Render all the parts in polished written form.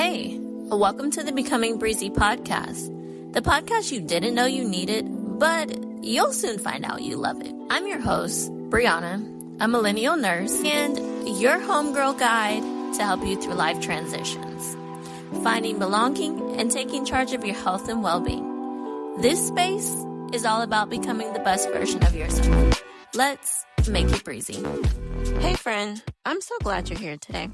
Hey, welcome to the Becoming Breezy podcast, the podcast you didn't know you needed, but you'll soon find out you love it. I'm your host, Brianna, a millennial nurse, and your homegirl guide to help you through life transitions, finding belonging and taking charge of your health and well-being. This space is all about becoming the best version of yourself. Let's make it breezy. Hey friend, I'm so glad you're here today.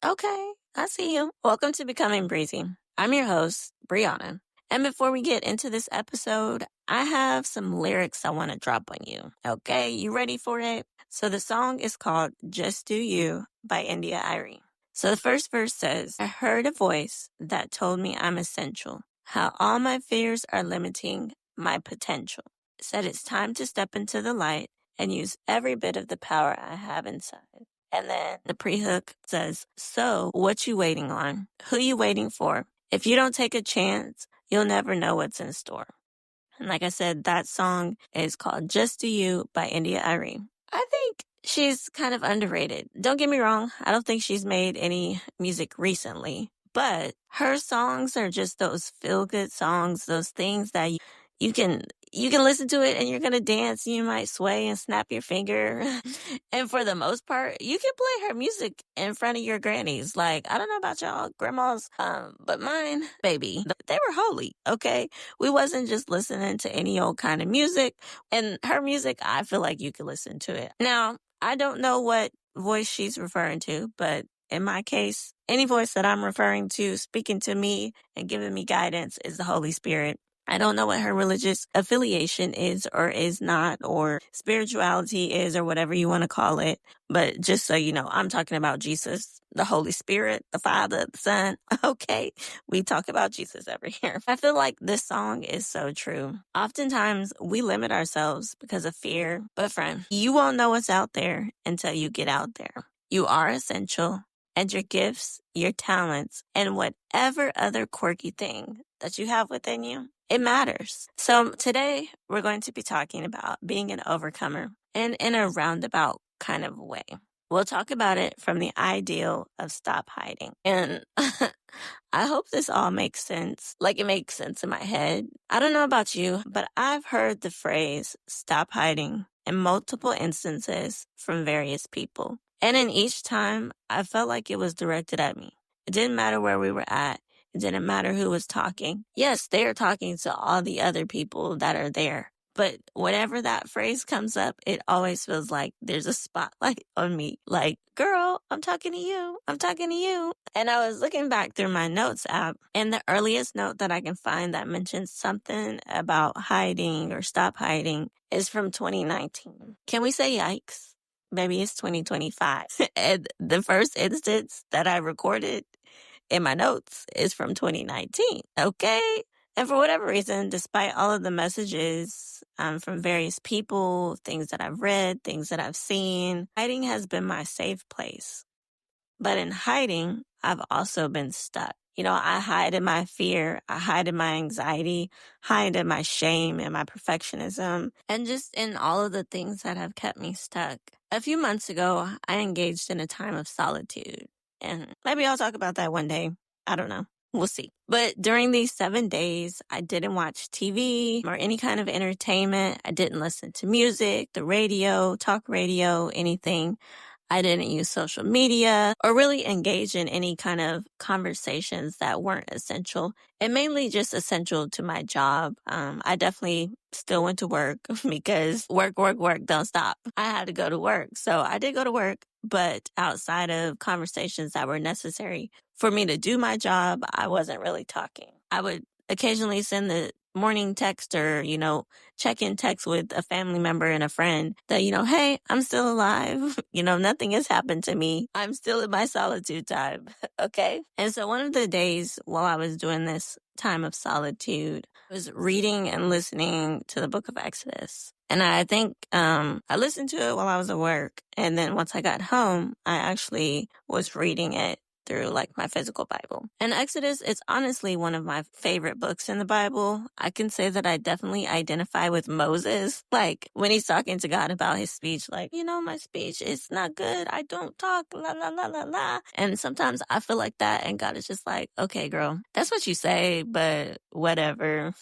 Okay, I see you. Welcome to Becoming Breezy. I'm your host, Brianna. And before we get into this episode, I have some lyrics I want to drop on you. Okay, you ready for it? So the song is called Just Do You by India.Irene. So the first verse says, I heard a voice that told me I'm essential, how all my fears are limiting my potential. It said it's time to step into the light and use every bit of the power I have inside. And then the pre-hook says, so what you waiting on? Who you waiting for? If you don't take a chance, you'll never know what's in store. And like I said, that song is called Just Do You by India.Irene. I think she's kind of underrated. Don't get me wrong. I don't think she's made any music recently, but her songs are just those feel-good songs, those things that you can listen to it and you're going to dance. You might sway and snap your finger. And for the most part, you can play her music in front of your grannies. Like, I don't know about y'all grandmas, but mine, baby, they were holy. Okay. We wasn't just listening to any old kind of music. And her music, I feel like you could listen to it. Now, I don't know what voice she's referring to, but in my case, any voice that I'm referring to speaking to me and giving me guidance is the Holy Spirit. I don't know what her religious affiliation is or is not, or spirituality is, or whatever you want to call it. But just so you know, I'm talking about Jesus, the Holy Spirit, the Father, the Son. Okay, we talk about Jesus over here. I feel like this song is so true. Oftentimes, we limit ourselves because of fear. But friend, you won't know what's out there until you get out there. You are essential, and your gifts, your talents, and whatever other quirky thing that you have within you, it matters. So today we're going to be talking about being an overcomer and in a roundabout kind of way. We'll talk about it from the ideal of stop hiding. And I hope this all makes sense. Like it makes sense in my head. I don't know about you, but I've heard the phrase stop hiding in multiple instances from various people. And in each time, I felt like it was directed at me. It didn't matter where we were at. It didn't matter who was talking. Yes, they are talking to all the other people that are there. But whenever that phrase comes up, it always feels like there's a spotlight on me. Like, girl, I'm talking to you. I'm talking to you. And I was looking back through my notes app, and the earliest note that I can find that mentions something about hiding or stop hiding is from 2019. Can we say yikes? Maybe it's 2025. And the first instance that I recorded in my notes is from 2019. Okay. And for whatever reason, despite all of the messages from various people, things that I've read, things that I've seen, hiding has been my safe place. But in hiding, I've also been stuck. You know, I hide in my fear, I hide in my anxiety, hide in my shame and my perfectionism, and just in all of the things that have kept me stuck. A few months ago, I engaged in a time of solitude. And maybe I'll talk about that one day. I don't know. We'll see. But during these 7 days, I didn't watch TV or any kind of entertainment. I didn't listen to music, the radio, talk radio, anything. I didn't use social media or really engage in any kind of conversations that weren't essential and mainly just essential to my job. I definitely still went to work because work, don't stop. I had to go to work. So I did go to work, but outside of conversations that were necessary for me to do my job, I wasn't really talking. I would occasionally send the morning text or, check-in text with a family member and a friend that, hey, I'm still alive. Nothing has happened to me. I'm still in my solitude time. Okay. And so one of the days while I was doing this time of solitude, I was reading and listening to the book of Exodus. And I think I listened to it while I was at work. And then once I got home, I actually was reading it through like my physical Bible. And Exodus is honestly one of my favorite books in the Bible. I can say that I definitely identify with Moses. Like when he's talking to God about his speech, like, my speech is not good. I don't talk, la, la, la, la, la. And sometimes I feel like that. And God is just like, okay, girl, that's what you say, but whatever.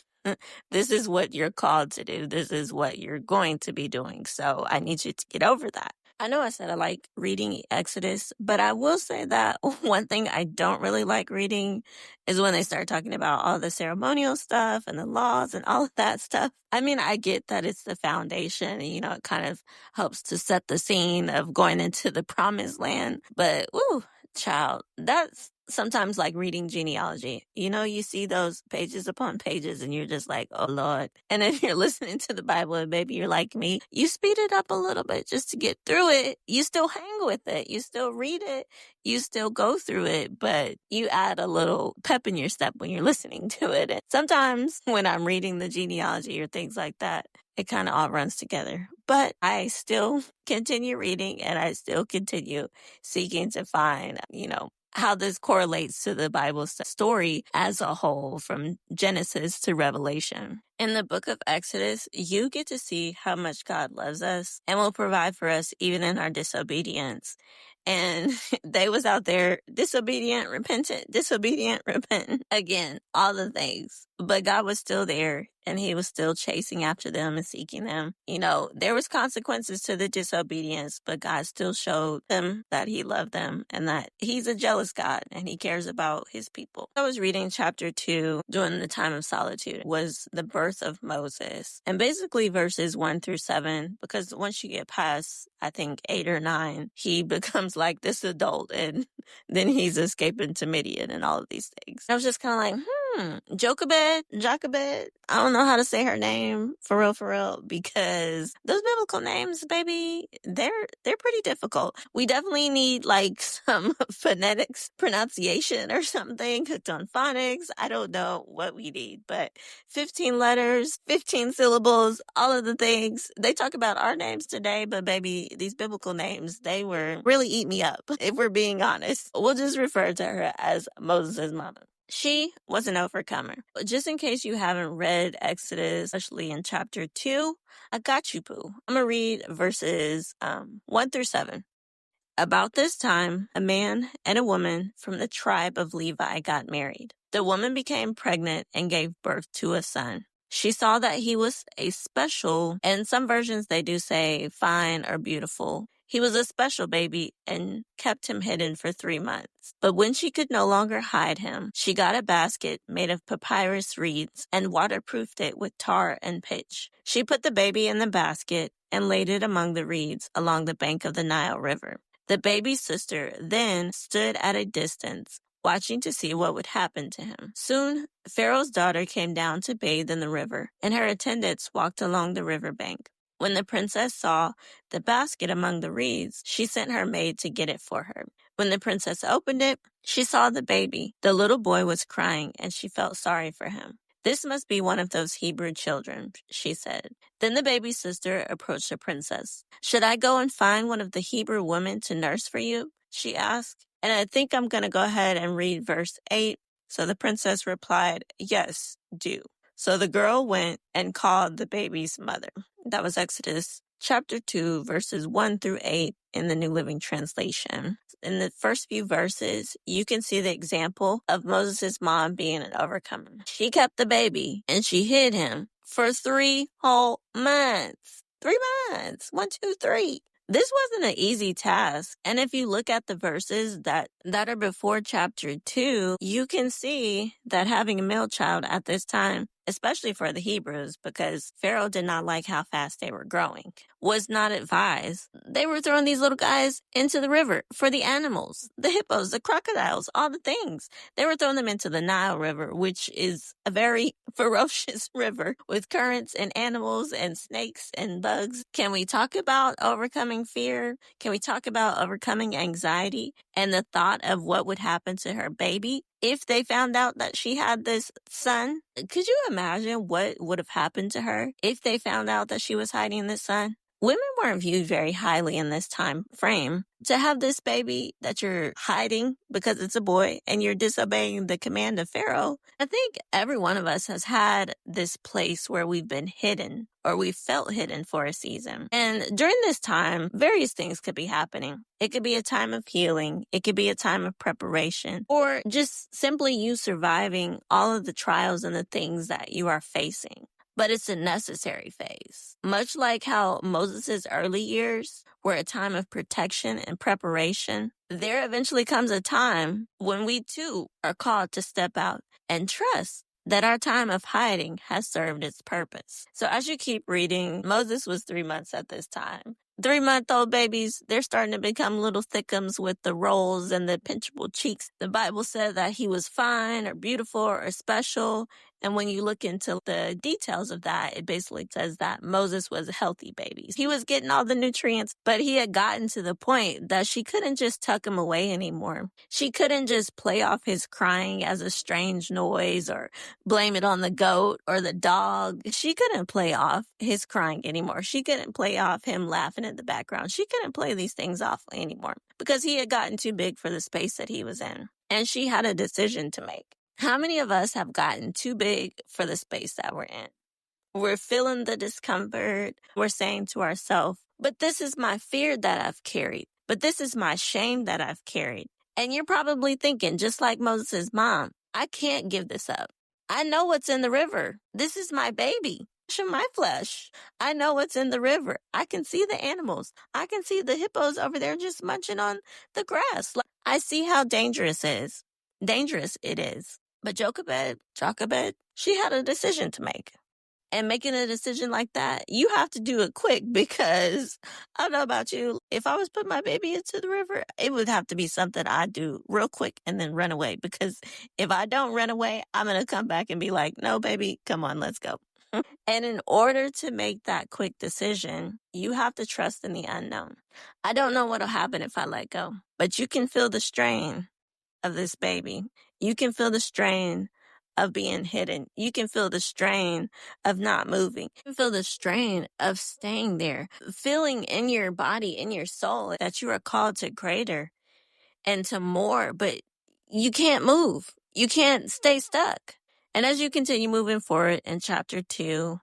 This is what you're called to do. This is what you're going to be doing. So I need you to get over that. I know I said I like reading Exodus, but I will say that one thing I don't really like reading is when they start talking about all the ceremonial stuff and the laws and all of that stuff. I mean, I get that it's the foundation and, it kind of helps to set the scene of going into the promised land. But, ooh, child, that's sometimes like reading genealogy. You see those pages upon pages and you're just like, oh Lord. And if you're listening to the Bible and maybe you're like me, you speed it up a little bit just to get through it. You still hang with it. You still read it. You still go through it, but you add a little pep in your step when you're listening to it. And sometimes when I'm reading the genealogy or things like that, it kind of all runs together. But I still continue reading and I still continue seeking to find, how this correlates to the Bible story as a whole from Genesis to Revelation. In the book of Exodus, you get to see how much God loves us and will provide for us even in our disobedience. And they was out there disobedient, repentant, again, all the things. But God was still there and he was still chasing after them and seeking them. There was consequences to the disobedience, but God still showed them that he loved them and that he's a jealous God and he cares about his people. I was reading chapter 2 during the time of solitude was the birth of Moses, and basically verses 1-7, because once you get past, I think 8 or 9, he becomes like this adult and then he's escaping to Midian and all of these things. I was just kind of like, Jochebed. I don't know how to say her name for real, because those biblical names, baby, they're pretty difficult. We definitely need like some phonetics pronunciation or something hooked on phonics. I don't know what we need, but 15 letters, 15 syllables, all of the things. They talk about our names today, but baby, these biblical names, they were really eat me up. If we're being honest, we'll just refer to her as Moses' mama. She was an overcomer. Just in case you haven't read Exodus, especially in chapter 2, I got you, boo. I'm going to read verses 1-7. About this time, a man and a woman from the tribe of Levi got married. The woman became pregnant and gave birth to a son. She saw that he was a special, and some versions they do say fine or beautiful. He was a special baby and kept him hidden for 3 months. But when she could no longer hide him, she got a basket made of papyrus reeds and waterproofed it with tar and pitch. She put the baby in the basket and laid it among the reeds along the bank of the Nile River. The baby's sister then stood at a distance, watching to see what would happen to him. Soon, Pharaoh's daughter came down to bathe in the river, and her attendants walked along the river bank. When the princess saw the basket among the reeds, she sent her maid to get it for her. When the princess opened it, she saw the baby. The little boy was crying, and she felt sorry for him. This must be one of those Hebrew children, she said. Then the baby's sister approached the princess. Should I go and find one of the Hebrew women to nurse for you? She asked. And I think I'm going to go ahead and read verse 8. So the princess replied, yes, do. So the girl went and called the baby's mother. That was Exodus chapter 2, verses 1-8 in the New Living Translation. In the first few verses, you can see the example of Moses' mom being an overcomer. She kept the baby and she hid him for 3 whole months. 3 months. 1, 2, 3. This wasn't an easy task. And if you look at the verses that are before chapter 2, you can see that having a male child at this time, especially for the Hebrews, because Pharaoh did not like how fast they were growing, was not advised. They were throwing these little guys into the river for the animals, the hippos, the crocodiles, all the things. They were throwing them into the Nile River, which is a very ferocious river with currents and animals and snakes and bugs. Can we talk about overcoming fear? Can we talk about overcoming anxiety and the thought of what would happen to her baby if they found out that she had this son? Could you imagine what would have happened to her if they found out that she was hiding this son? women weren't viewed very highly in this time frame. To have this baby that you're hiding because it's a boy and you're disobeying the command of Pharaoh, I think every one of us has had this place where we've been hidden or we felt hidden for a season. And during this time, various things could be happening. It could be a time of healing. It could be a time of preparation, or just simply you surviving all of the trials and the things that you are facing. But it's a necessary phase. Much like how Moses' early years were a time of protection and preparation, there eventually comes a time when we too are called to step out and trust that our time of hiding has served its purpose. So as you keep reading, Moses was 3 months at this time. 3-month-old babies, they're starting to become little thickums with the rolls and the pinchable cheeks. The Bible said that he was fine or beautiful or special. And when you look into the details of that, it basically says that Moses was a healthy baby. He was getting all the nutrients, but he had gotten to the point that she couldn't just tuck him away anymore. She couldn't just play off his crying as a strange noise or blame it on the goat or the dog. She couldn't play off his crying anymore. She couldn't play off him laughing in the background. She couldn't play these things off anymore because he had gotten too big for the space that he was in. And she had a decision to make. How many of us have gotten too big for the space that we're in? We're feeling the discomfort. We're saying to ourselves, but this is my fear that I've carried. But this is my shame that I've carried. And you're probably thinking, just like Moses' mom, I can't give this up. I know what's in the river. This is my baby. My flesh. I know what's in the river. I can see the animals. I can see the hippos over there just munching on the grass. I see how dangerous it is. But Jochebed, she had a decision to make. And making a decision like that, you have to do it quick because I don't know about you. If I was putting my baby into the river, it would have to be something I do real quick and then run away. Because if I don't run away, I'm going to come back and be like, no, baby, come on, let's go. And in order to make that quick decision, you have to trust in the unknown. I don't know what'll happen if I let go, but you can feel the strain of this baby. You can feel the strain of being hidden. You can feel the strain of not moving. You can feel the strain of staying there, feeling in your body, in your soul, that you are called to greater and to more, but you can't move. You can't stay stuck. And as you continue moving forward in chapter 2,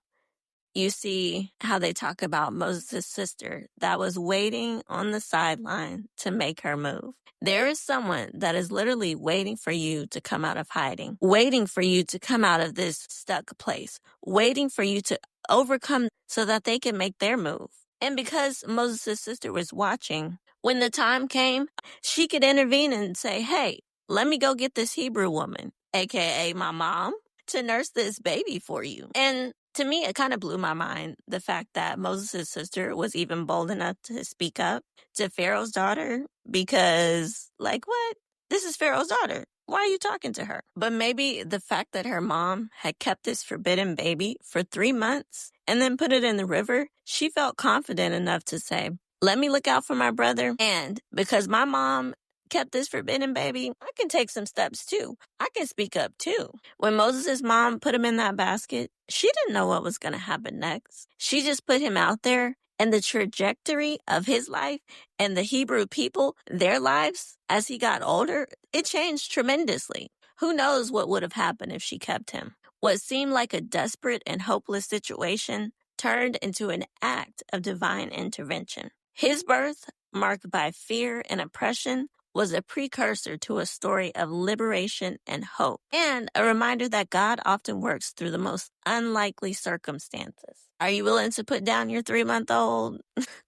you see how they talk about Moses' sister that was waiting on the sideline to make her move. There is someone that is literally waiting for you to come out of hiding, waiting for you to come out of this stuck place, waiting for you to overcome so that they can make their move. And because Moses' sister was watching, when the time came, she could intervene and say, hey, let me go get this Hebrew woman, aka my mom, to nurse this baby for you. And to me, it kind of blew my mind, the fact that Moses' sister was even bold enough to speak up to Pharaoh's daughter because, like, what? This is Pharaoh's daughter. Why are you talking to her? But maybe the fact that her mom had kept this forbidden baby for 3 months and then put it in the river, she felt confident enough to say, let me look out for my brother. And because my mom kept this forbidden baby, I can take some steps too. I can speak up too. When Moses' mom put him in that basket, she didn't know what was going to happen next. She just put him out there, and the trajectory of his life and the Hebrew people, their lives, as he got older, it changed tremendously. Who knows what would have happened if she kept him? What seemed like a desperate and hopeless situation turned into an act of divine intervention. His birth, marked by fear and oppression, was a precursor to a story of liberation and hope, and a reminder that God often works through the most unlikely circumstances. Are you willing to put down your 3-month-old,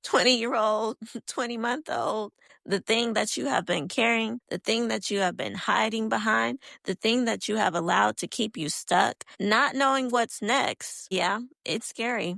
20-year-old, 20-month-old, the thing that you have been carrying, the thing that you have been hiding behind, the thing that you have allowed to keep you stuck, not knowing what's next? Yeah, it's scary.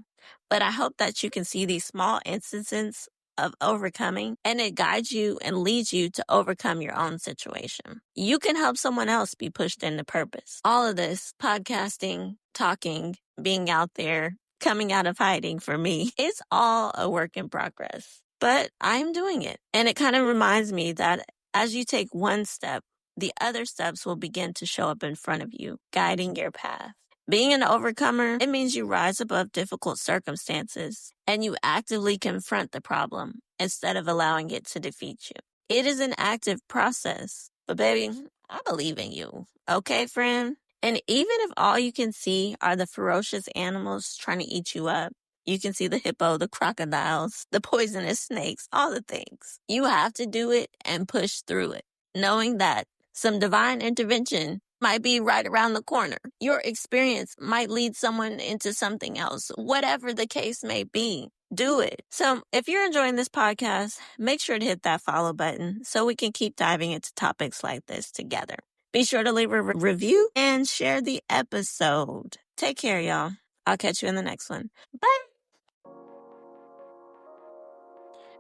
But I hope that you can see these small instances of overcoming, and it guides you and leads you to overcome your own situation. You can help someone else be pushed into purpose. All of this, podcasting, talking, being out there, coming out of hiding for me, it's all a work in progress. But I'm doing it. And it kind of reminds me that as you take one step, the other steps will begin to show up in front of you, guiding your path. Being an overcomer, it means you rise above difficult circumstances and you actively confront the problem instead of allowing it to defeat you. It is an active process, but baby, I believe in you. Okay, friend? And even if all you can see are the ferocious animals trying to eat you up, you can see the hippo, the crocodiles, the poisonous snakes, all the things. You have to do it and push through it, knowing that some divine intervention might be right around the corner. Your experience might lead someone into something else, whatever the case may be. Do it. So if you're enjoying this podcast, make sure to hit that follow button so we can keep diving into topics like this together. Be sure to leave a review and share the episode. Take care, y'all. I'll catch you in the next one. Bye.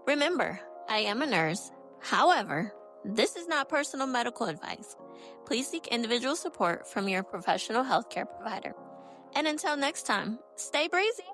Remember, I am a nurse. However, this is not personal medical advice. Please seek individual support from your professional healthcare provider. And until next time, stay breezy.